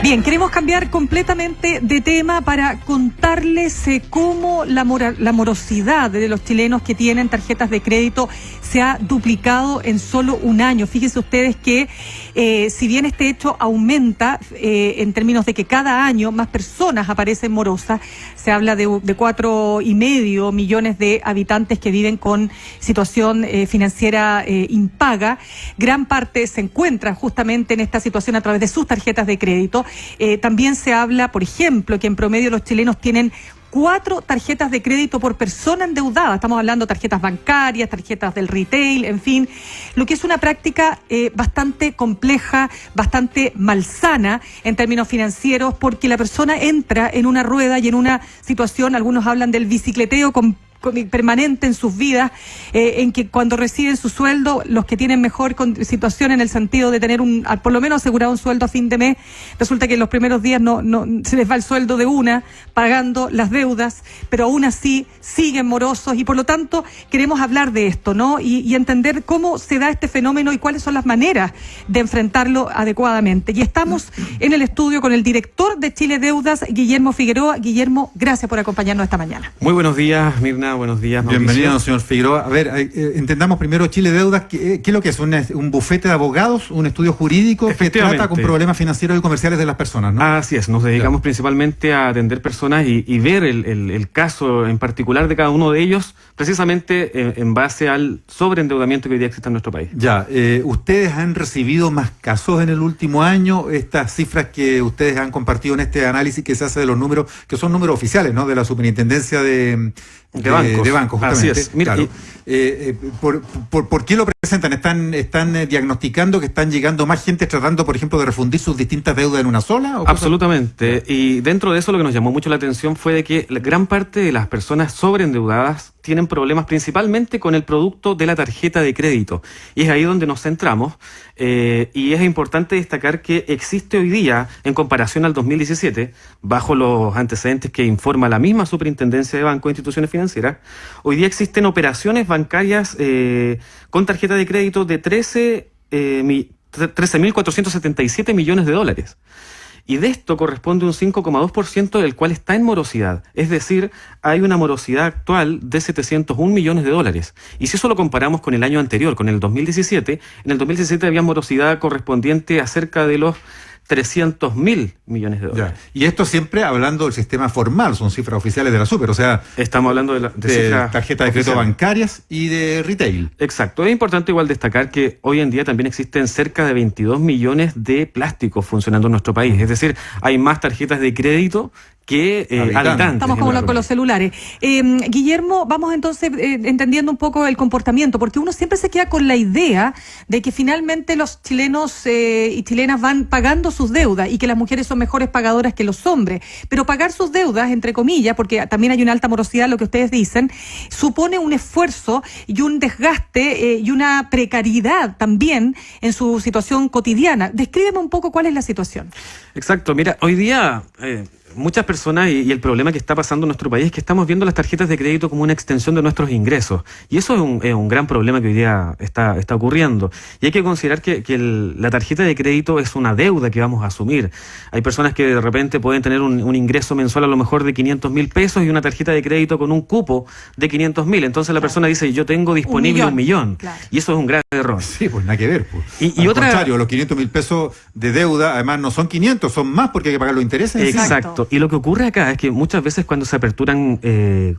Bien, queremos cambiar completamente de tema para contarles cómo la morosidad de los chilenos que tienen tarjetas de crédito se ha duplicado en solo un año. Fíjense ustedes que si bien este hecho aumenta en términos de que cada año más personas aparecen morosas, se habla de 4,5 millones de habitantes que viven con situación financiera impaga. Gran parte se encuentra justamente en esta situación a través de sus tarjetas de crédito. También se habla, por ejemplo, que en promedio los chilenos tienen 4 tarjetas de crédito por persona endeudada. Estamos hablando de tarjetas bancarias, tarjetas del retail, en fin, lo que es una práctica bastante compleja, bastante malsana en términos financieros, porque la persona entra en una rueda y en una situación, algunos hablan del bicicleteo permanente en sus vidas, en que cuando reciben su sueldo, los que tienen mejor situación en el sentido de tener por lo menos asegurado un sueldo a fin de mes, resulta que en los primeros días no se les va el sueldo de una, pagando las deudas, pero aún así siguen morosos, y por lo tanto queremos hablar de esto, ¿no? Y entender cómo se da este fenómeno y cuáles son las maneras de enfrentarlo adecuadamente. Y estamos en el estudio con el director de Chile Deudas, Guillermo Figueroa. Guillermo, gracias por acompañarnos esta mañana. Muy buenos días, Mirna. Buenos días, Mauricio. Bienvenido, señor Figueroa. A ver, entendamos primero Chile Deudas. ¿Qué es lo que es? ¿Un bufete de abogados? ¿Un estudio jurídico que trata con problemas financieros y comerciales de las personas, ¿no? Así es, nos dedicamos principalmente a atender personas y ver el caso en particular de cada uno de ellos, precisamente en base al sobreendeudamiento que hoy día existe en nuestro país. Ya, ¿ustedes han recibido más casos en el último año? Estas cifras que ustedes han compartido en este análisis que se hace de los números, que son números oficiales, ¿no? De la Superintendencia de bancos, justamente. Así es. Mira, claro. ¿Por qué lo presentan? ¿Están diagnosticando que están llegando más gente tratando, por ejemplo, de refundir sus distintas deudas en una sola? Absolutamente. Y dentro de eso lo que nos llamó mucho la atención fue de que la gran parte de las personas sobreendeudadas tienen problemas principalmente con el producto de la tarjeta de crédito. Y es ahí donde nos centramos. Y es importante destacar que existe hoy día, en comparación al 2017, bajo los antecedentes que informa la misma Superintendencia de Bancos e Instituciones Financieras, hoy día existen operaciones bancarias con tarjeta de crédito de 13.477 millones de dólares. Y de esto corresponde un 5,2% del cual está en morosidad. Es decir, hay una morosidad actual de 701 millones de dólares. Y si eso lo comparamos con el año anterior, con el 2017, en el 2017 había morosidad correspondiente a cerca de los 300.000 millones de dólares. Ya. Y esto siempre hablando del sistema formal, son cifras oficiales de la Super, o sea... Estamos hablando de cifras tarjetas de crédito bancarias y de retail. Exacto. Es importante igual destacar que hoy en día también existen cerca de 22 millones de plásticos funcionando en nuestro país. Es decir, hay más tarjetas de crédito que habitantes. Estamos como con los celulares. Guillermo, vamos entonces entendiendo un poco el comportamiento, porque uno siempre se queda con la idea de que finalmente los chilenos y chilenas van pagando sus deudas y que las mujeres son mejores pagadoras que los hombres. Pero pagar sus deudas, entre comillas, porque también hay una alta morosidad, lo que ustedes dicen, supone un esfuerzo y un desgaste y una precariedad también en su situación cotidiana. Descríbeme un poco cuál es la situación. Exacto. Mira, hoy día... muchas personas y el problema que está pasando en nuestro país es que estamos viendo las tarjetas de crédito como una extensión de nuestros ingresos. Y eso es un gran problema que hoy día está ocurriendo. Y hay que considerar que la tarjeta de crédito es una deuda que vamos a asumir. Hay personas que de repente pueden tener un ingreso mensual a lo mejor de 500.000 pesos y una tarjeta de crédito con un cupo de 500.000. Entonces la persona dice, yo tengo disponible 1 millón. Claro. Y eso es un grave error. Sí, pues nada que ver. Pues. Y al otra... contrario, los 500.000 pesos de deuda, además no son 500, son más porque hay que pagar los intereses. Exacto. Y lo que ocurre acá es que muchas veces cuando se aperturan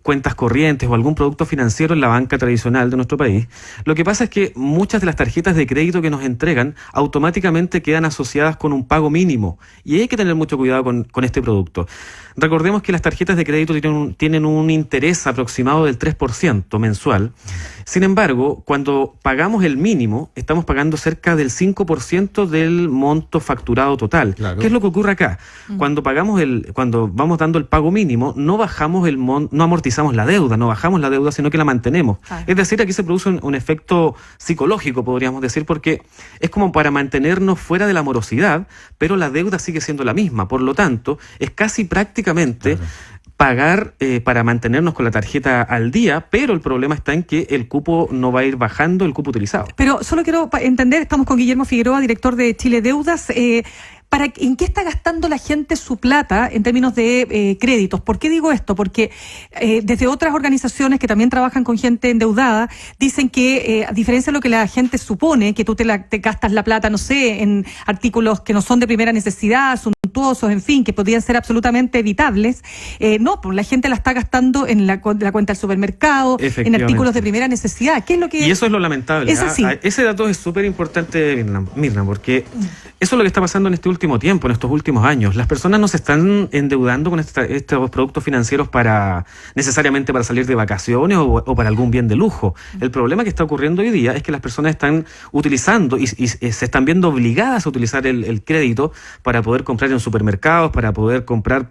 cuentas corrientes o algún producto financiero en la banca tradicional de nuestro país, lo que pasa es que muchas de las tarjetas de crédito que nos entregan automáticamente quedan asociadas con un pago mínimo. Y hay que tener mucho cuidado con este producto. Recordemos que las tarjetas de crédito tienen un interés aproximado del 3% mensual. Sin embargo, cuando pagamos el mínimo, estamos pagando cerca del 5% del monto facturado total. Claro. ¿Qué es lo que ocurre acá? Cuando vamos dando el pago mínimo, no amortizamos la deuda, no bajamos la deuda, sino que la mantenemos. Es decir, aquí se produce un efecto psicológico, podríamos decir, porque es como para mantenernos fuera de la morosidad, pero la deuda sigue siendo la misma. Por lo tanto, es casi prácticamente pagar para mantenernos con la tarjeta al día, pero el problema está en que el cupo no va a ir bajando, el cupo utilizado. Pero solo quiero entender, estamos con Guillermo Figueroa, director de Chile Deudas. ¿En qué está gastando la gente su plata en términos de créditos? ¿Por qué digo esto? Porque desde otras organizaciones que también trabajan con gente endeudada, dicen que a diferencia de lo que la gente supone, que tú te gastas la plata, no sé, en artículos que no son de primera necesidad, suntuosos, en fin, que podrían ser absolutamente evitables, no, pues la gente la está gastando en la cuenta del supermercado, en artículos de primera necesidad. ¿Qué es lo que Y eso es lo lamentable. Es así. Ese dato es súper importante, Mirna, porque eso es lo que está pasando en este último tiempo, en estos últimos años. Las personas no se están endeudando con estos productos financieros necesariamente para salir de vacaciones o para algún bien de lujo. El problema que está ocurriendo hoy día es que las personas están utilizando y se están viendo obligadas a utilizar el crédito para poder comprar en supermercados, para poder comprar,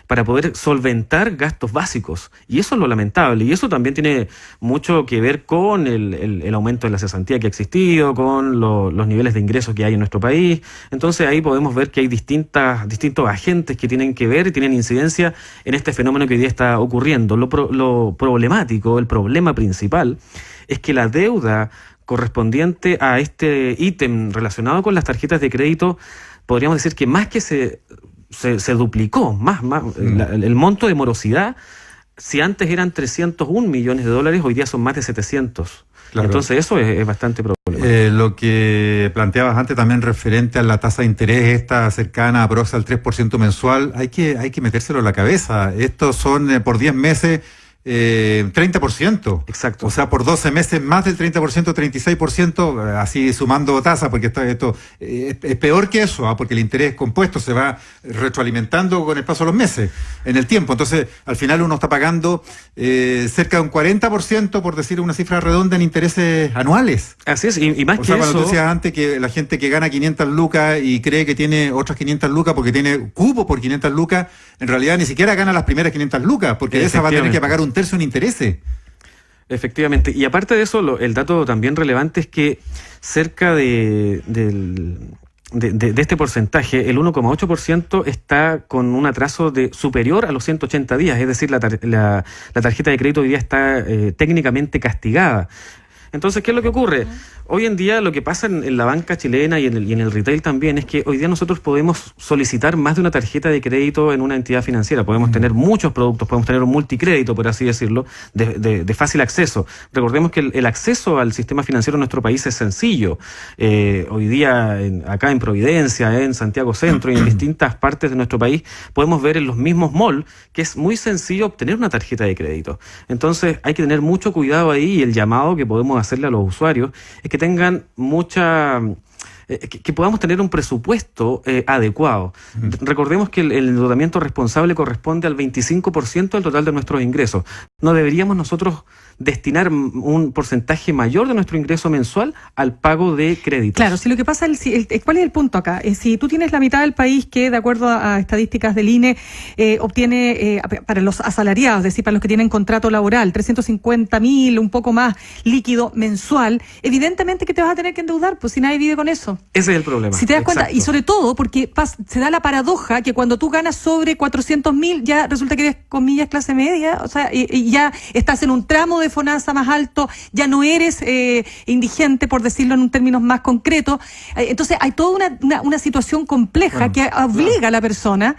para poder solventar gastos básicos. Y eso es lo lamentable. Y eso también tiene mucho que ver con el aumento de la cesantía que ha existido, con los niveles de ingresos que hay en nuestro país. Entonces ahí podemos ver que hay distintos agentes que tienen que ver y tienen incidencia en este fenómeno que hoy día está ocurriendo. Lo problemático, el problema principal, es que la deuda correspondiente a este ítem relacionado con las tarjetas de crédito, podríamos decir que más que se duplicó, el monto de morosidad. Si antes eran 301 millones de dólares, hoy día son más de 700. Claro. Entonces eso es bastante problemático. Lo que planteabas antes también referente a la tasa de interés, esta cercana al 3% mensual, hay que metérselo en la cabeza. Estos son por 10 meses 30%. Exacto. O sea, por 12 meses más del 30%, 36%, así sumando tasa, porque esto es peor que eso, porque el interés compuesto se va retroalimentando con el paso de los meses, en el tiempo. Entonces, al final uno está pagando cerca de un 40%, por decir una cifra redonda, en intereses anuales. Así es, y más que eso... Cuando tú decías antes que la gente que gana 500 lucas y cree que tiene otras 500 lucas porque tiene cupo por 500 lucas, en realidad ni siquiera gana las primeras 500 lucas, porque de esa va a tener que pagar un tercio en intereses. Efectivamente. Y aparte de eso, el dato también relevante es que cerca de este porcentaje, el 1,8% está con un atraso superior a los 180 días. Es decir, la tarjeta de crédito hoy día está técnicamente castigada. Entonces, ¿qué es lo que ocurre? Hoy en día lo que pasa en la banca chilena y en el retail también es que hoy día nosotros podemos solicitar más de una tarjeta de crédito en una entidad financiera. Podemos tener muchos productos, podemos tener un multicrédito, por así decirlo, de fácil acceso. Recordemos que el acceso al sistema financiero en nuestro país es sencillo. Hoy día, acá en Providencia, en Santiago Centro y en distintas partes de nuestro país, podemos ver en los mismos malls que es muy sencillo obtener una tarjeta de crédito. Entonces hay que tener mucho cuidado ahí, y el llamado que podemos hacerle a los usuarios es que tengan que podamos tener un presupuesto adecuado. Recordemos que el endeudamiento responsable corresponde al 25% del total de nuestros ingresos. No deberíamos nosotros destinar un porcentaje mayor de nuestro ingreso mensual al pago de créditos. Claro, si lo que pasa, ¿cuál es el punto acá? Si tú tienes la mitad del país que, de acuerdo a estadísticas del INE, obtiene para los asalariados, es decir, para los que tienen contrato laboral, 350.000, un poco más líquido mensual, evidentemente que te vas a tener que endeudar, pues si nadie vive con eso. Ese es el problema. Si te das cuenta, y sobre todo porque se da la paradoja que cuando tú ganas sobre 400.000, ya resulta que eres, comillas, clase media, o sea, y ya estás en un tramo de FONASA más alto, ya no eres indigente, por decirlo en términos más concretos. Entonces hay toda una situación compleja que obliga a la persona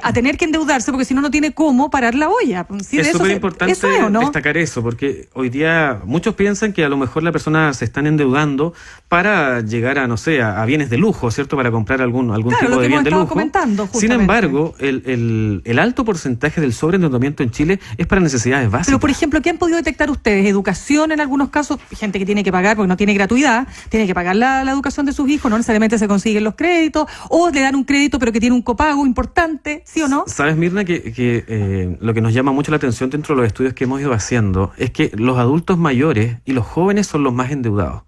a tener que endeudarse, porque si no, no tiene cómo parar la olla. ¿Sí? Es súper importante destacar eso, porque hoy día muchos piensan que a lo mejor la persona se están endeudando para llegar a, no sé, a bienes de lujo, ¿cierto? Para comprar algún tipo de bien de lujo. Sin embargo, el alto porcentaje del sobreendeudamiento en Chile es para necesidades básicas. Pero, por ejemplo, ¿qué han podido detectar ustedes? Educación en algunos casos, gente que tiene que pagar porque no tiene gratuidad, tiene que pagar la educación de sus hijos, no necesariamente se consiguen los créditos, o le dan un crédito pero que tiene un copago importante, ¿sí o no? Sabes, Mirna, que lo que nos llama mucho la atención dentro de los estudios que hemos ido haciendo es que los adultos mayores y los jóvenes son los más endeudados.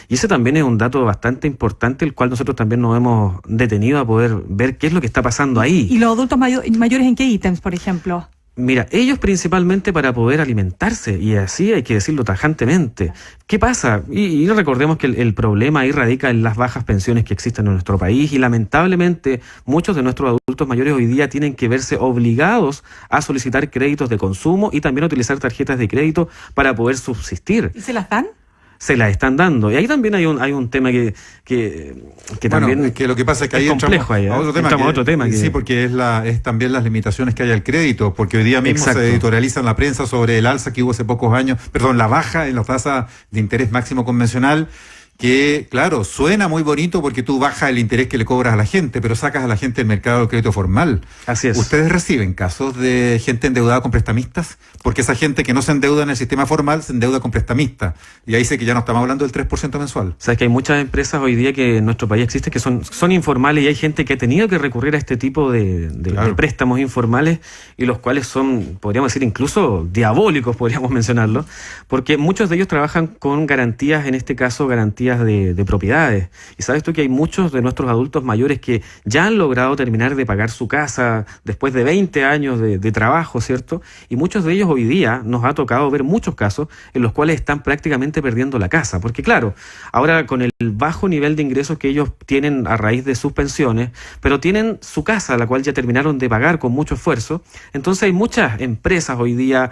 Y ese también es un dato bastante importante, el cual nosotros también nos hemos detenido a poder ver qué es lo que está pasando ahí. ¿Y los adultos mayores en qué ítems, por ejemplo? Mira, ellos principalmente para poder alimentarse, y así hay que decirlo tajantemente. ¿Qué pasa? Y recordemos que el problema ahí radica en las bajas pensiones que existen en nuestro país, y lamentablemente muchos de nuestros adultos mayores hoy día tienen que verse obligados a solicitar créditos de consumo y también a utilizar tarjetas de crédito para poder subsistir. ¿Y se las dan? se las están dando. Y ahí también hay un tema que también que lo que pasa es que ahí complejo entramos a otro tema. Sí, porque es también las limitaciones que hay al crédito, porque hoy día mismo se editorializa en la prensa sobre el alza que hubo hace pocos años, la baja en la tasa de interés máximo convencional, que, claro, suena muy bonito porque tú bajas el interés que le cobras a la gente, pero sacas a la gente del mercado del crédito formal. Así es. ¿Ustedes reciben casos de gente endeudada con prestamistas? Porque esa gente que no se endeuda en el sistema formal se endeuda con prestamistas. Y ahí sé que ya no estamos hablando del 3% mensual. Sabes que hay muchas empresas hoy día que en nuestro país existen que son informales, y hay gente que ha tenido que recurrir a este tipo de préstamos informales, y los cuales son, podríamos decir, incluso diabólicos, podríamos mencionarlo, porque muchos de ellos trabajan con garantías, en este caso garantías de propiedades. Y sabes tú que hay muchos de nuestros adultos mayores que ya han logrado terminar de pagar su casa después de 20 años de trabajo, ¿cierto? Y muchos de ellos hoy día nos ha tocado ver muchos casos en los cuales están prácticamente perdiendo la casa, porque claro, ahora con el bajo nivel de ingresos que ellos tienen a raíz de sus pensiones, pero tienen su casa, la cual ya terminaron de pagar con mucho esfuerzo. Entonces hay muchas empresas hoy día,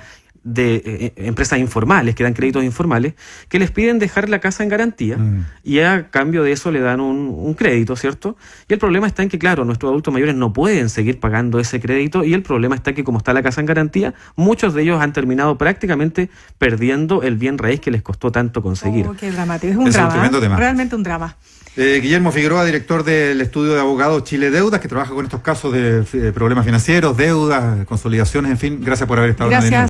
de empresas informales que dan créditos informales, que les piden dejar la casa en garantía y a cambio de eso le dan un crédito, ¿cierto? Y el problema está en que, claro, nuestros adultos mayores no pueden seguir pagando ese crédito, y el problema está que, como está la casa en garantía, muchos de ellos han terminado prácticamente perdiendo el bien raíz que les costó tanto conseguir. Qué dramático, es un drama, tremendo tema. Realmente un drama. Guillermo Figueroa, director del estudio de abogados Chile Deudas, que trabaja con estos casos de problemas financieros, deudas, consolidaciones, en fin. Gracias por haber estado en el